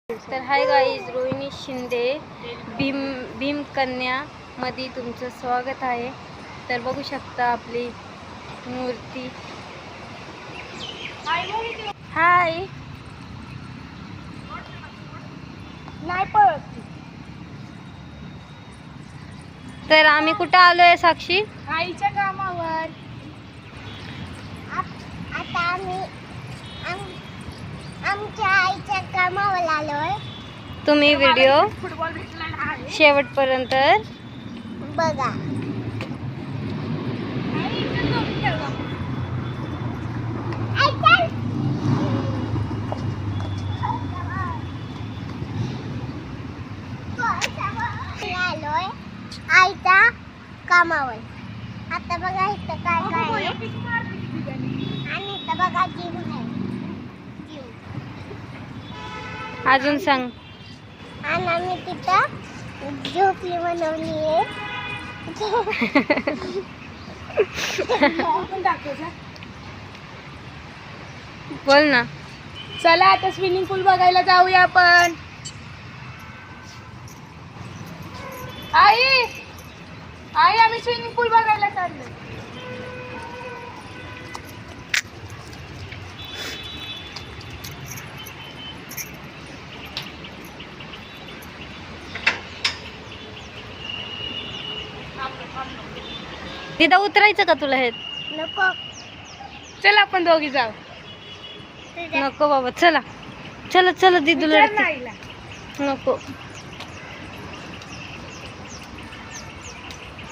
तर hi guys, Rohini Shinde Bhim कन्या मध्ये तुमचं स्वागत आहे. तर बघू शकता आपली मूर्ती. हाय नाही पळत. तर आम्ही कुठं आलोय साक्षी? आईच्या कामावर. आता आम्ही आमच्या आईच्या कामावर आलोय. तुम्ही व्हिडिओ शेवटपर्यंत बघा. आलोय आईच्या कामावर. आता बघा इथं काय काय आहे. आणि इथं बघा जिम आहे. अजून सांग. आणि आम्ही तिथं झोपडी बनवली आहे. बोल ना. चला आता स्विमिंग पूल बघायला जाऊया आपण. आई आई आम्ही स्विमिंग पूल बघायला चाललोय. तिथं उतरायचं का तुला? हे नको. चल आपण दोघी जाऊ. नको बाबा, चला चला चला दीदू लढते. नको.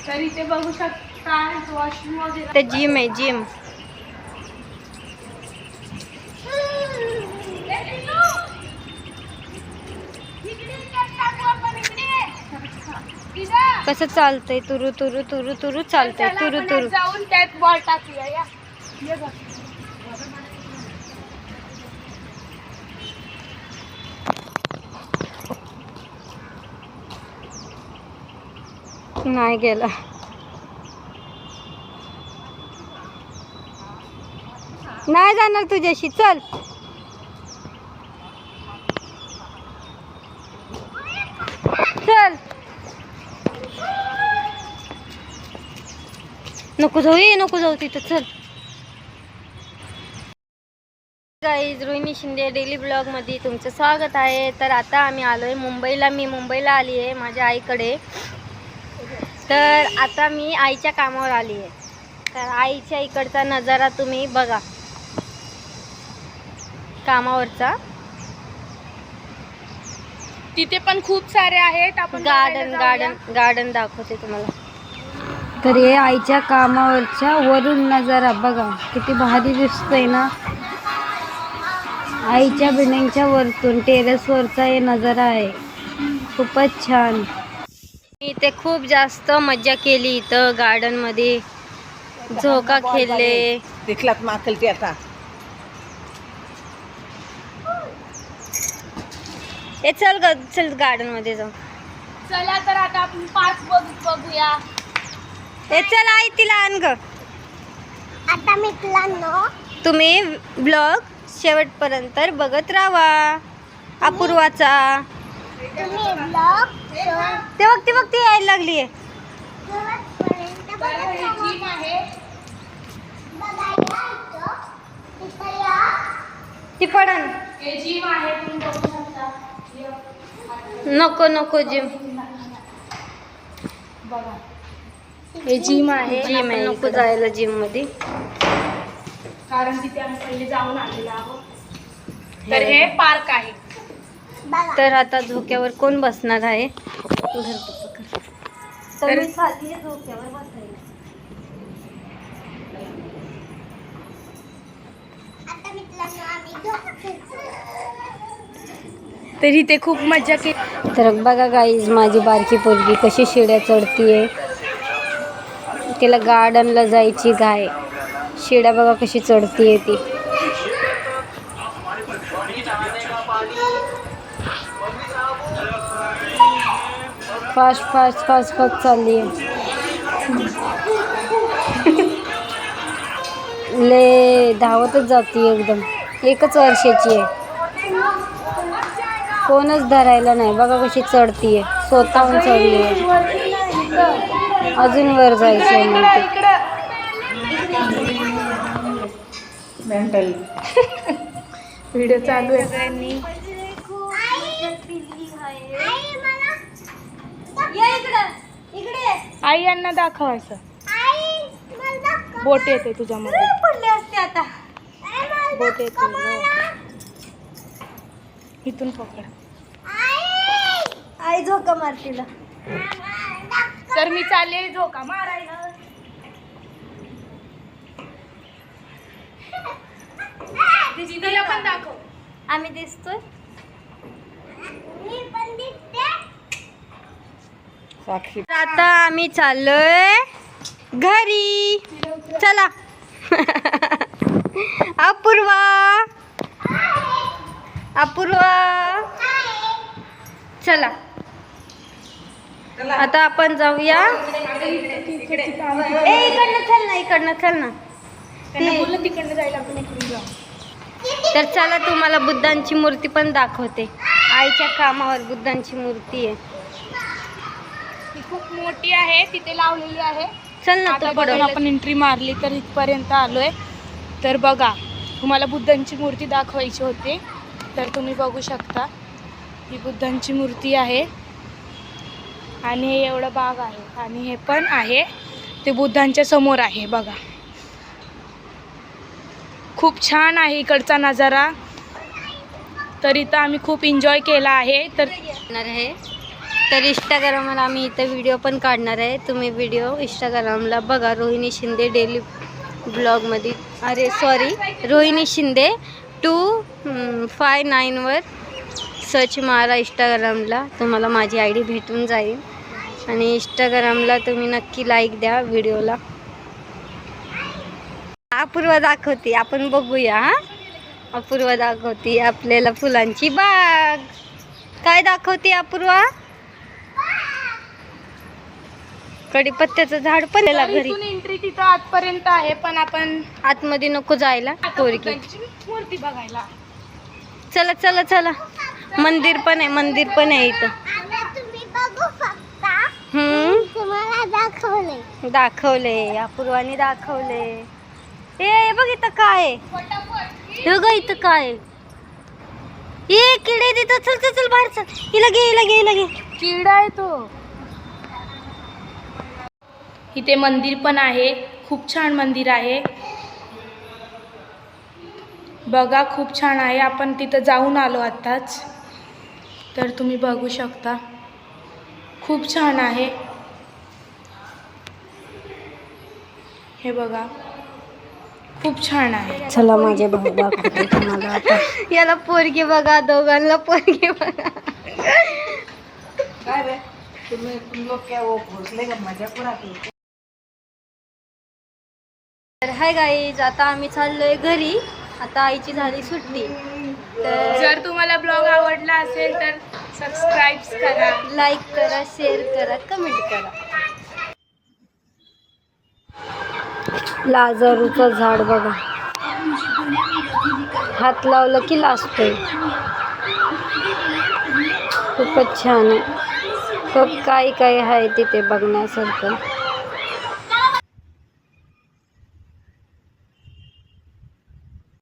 तर इथे बघू शकता वॉशरूम वगैरे. ते जिम आहे, जिम. कसं चालतंय? तुरु तुरु तुरु तुरु चालतंय. तुरु तुरु जाऊन त्यात बॉल टाकूया. या ये बघ. नाही गेला. नाही जाणार तुझ्याशी. चल. चल. नको जाऊ, नको जाऊ तिथं. चल. Guys, Rohini Shinde daily blog मध्ये तुमचं स्वागत आहे. तर आता आम्ही आलोय मुंबईला. मी मुंबईला आली आहे माझ्या आईकडे. तर आता मी आईच्या कामावर आली आहे. तर आईच्या इकडचा नजारा तुम्ही बघा, कामावरचा. तिथे पण खूप सारे आहेत. आपण गार्डन दाखवते तुम्हाला. तर हे आईच्या कामावरच्या वरून नजारा बघा, किती भारी दिसतोय ना. आईच्या बिल्डिंगच्या वरतून टेरेसवरचा हे नजारा आहे. खूपच छान. इथे खूप जास्त मज्जा केली. इथं गार्डन मध्ये झोका खेळले. देखलात माकलती आता. हे चल ग, चल गार्डन मध्ये जाऊ. चला तर आता आपण पार्क बघूया. हे चल आई, तिला आण ग. आता मित्रांनो तुम्ही ब्लॉग शेवटपर्यंत बघत राहा. अपूर्वाचा तुम्ही ब्लॉग ते बघ ती यायला लागली आहे. जिम आहे. ती पडन. हे जिम आहे, तुम्ही बघू शकता. नको नको जिम. बघा हे जिम आहे. जिम आहे, नको जायला जिम मध्ये. कारण तिथे आम्ही पहिले जाऊन आलेलो आहोत. तर हे पार्क आहे. तर आता झोक्यावर कोण बसणार आहे? तर मी खाली झोक्यावर बसायला. तर इथे खूप मजा केली. तर बघा गाईज, माझी बारकी पोरगी कशी शिड्या चढतीये. तिला गार्डनला जायची घाय. शिड्या बघा कशी चढतीये ती. फास्ट फास्ट फास्ट फास्ट चालली आहे. ले धावतच जाती एकदम. 1 वर्षाची आहे. कोणच धरायला नाही. बघा कशी चढतीये, स्वतःहून चढली आहे. अजून वर जायचंय म्हणते. मेंटल व्हिडिओ चालू आहे सगळ्यांनी. आई यांना दाखवायचं. बोट येते तुझ्यामध्ये, पडले असते आता. बोट येते. इथून पकड. आई झोका मार तिला. तर मी चालले झोका मारायला. दीदीला पण दाखव. आम्ही दिसतोय. साक्षी तर आता आम्ही चाललोय घरी. चला. अपूर्वा, अपूर्वा, चला आता आपण जाऊया. ए इकडनं चल ना, इकडनं चल ना. तिकडनं जायला आपण इकडून जाऊ. तर चला तुम्हाला बुद्धांची मूर्ती पण दाखवते. आईच्या कामावर बुद्धांची मूर्ती आहे. ती खूप मोठी आहे, तिथे लावलेली आहे. चल ना आता तू बघा, पुढं. आपण एंट्री मारली तर इथपर्यंत आलोय. तर बघा, तुम्हाला बुद्धांची मूर्ती दाखवायची होती, तर तुम्ही बघू शकता. ही बुद्धांची मूर्ती आहे आणि हे एवढं बाग आहे आणि हे पण आहे ते बुद्धांच्या समोर आहे. बघा, खूप छान आहे इकडचा नजारा. तर इथं आम्ही खूप एन्जॉय केला आहे. तर इंस्टाग्रामला आम्ही इथं व्हिडिओ पण काढणार आहे. तुम्ही व्हिडिओ इंस्टाग्रामला बघा, रोहिणी शिंदे डेली ब्लॉगमध्ये. अरे सॉरी, रोहिणी शिंदे 259 वर सर्च मारा इंस्टाग्रामला. तुम्हाला माझी आय डी भेटून जाईल आणि इंस्टाग्रामला तुम्ही नक्की लाईक द्या व्हिडिओला. अपूर्वा दाखवते, आपण बघूया. हा, अपूर्वा दाखवते आपल्याला फुलांची बाग. काय दाखवते अपूर्वा? कडीपत्त्याचं झाड पण आहे घरी. एंट्री तिथं आतपर्यंत आहे, पण आपण आतमध्ये नको जायला, पोरगी. बुद्धांची मूर्ती बघायला. चला चला चला. मंदिर पण आहे, मंदिर पण आहे इथं. तुम्ही बघू शकता. तुम्हाला दाखवले. दाखवले, अपूर्वाने दाखवले. ए बघ इथं काय आहे. हे बघ इथं काय आहे. ए किडे तिथं. चल चल चल बाहेर चल. हिला घे, हिला घे, हिला घे. किडा आहे तो. इथे मंदिर पण आहे, खूप छान मंदिर आहे. बघा, खूप छान आहे. आपण तिथं जाऊन आलो आत्ताच, तर तुम्ही बघू शकता. खूप छान आहे. हे बघा, खूप छान आहे. चला माझ्या भाऊ दाखवते तुम्हाला आता. याला पोरगी बघा, दोघांना पोरगी बघा. तर हाय गाईज, आता आम्ही चाललोय घरी. आता आईची झाली सुट्टी. तर जर तुम्हाला ब्लॉग आवडला असेल तर सबस्क्राईब करा, लाईक करा, शेअर करा, कमेंट करा. लाजरूचं झाड बघा, हात लावलं की लाजतोय. खूपच छान आहे. खूप काही काही आहे तिथे बघण्यासारखं.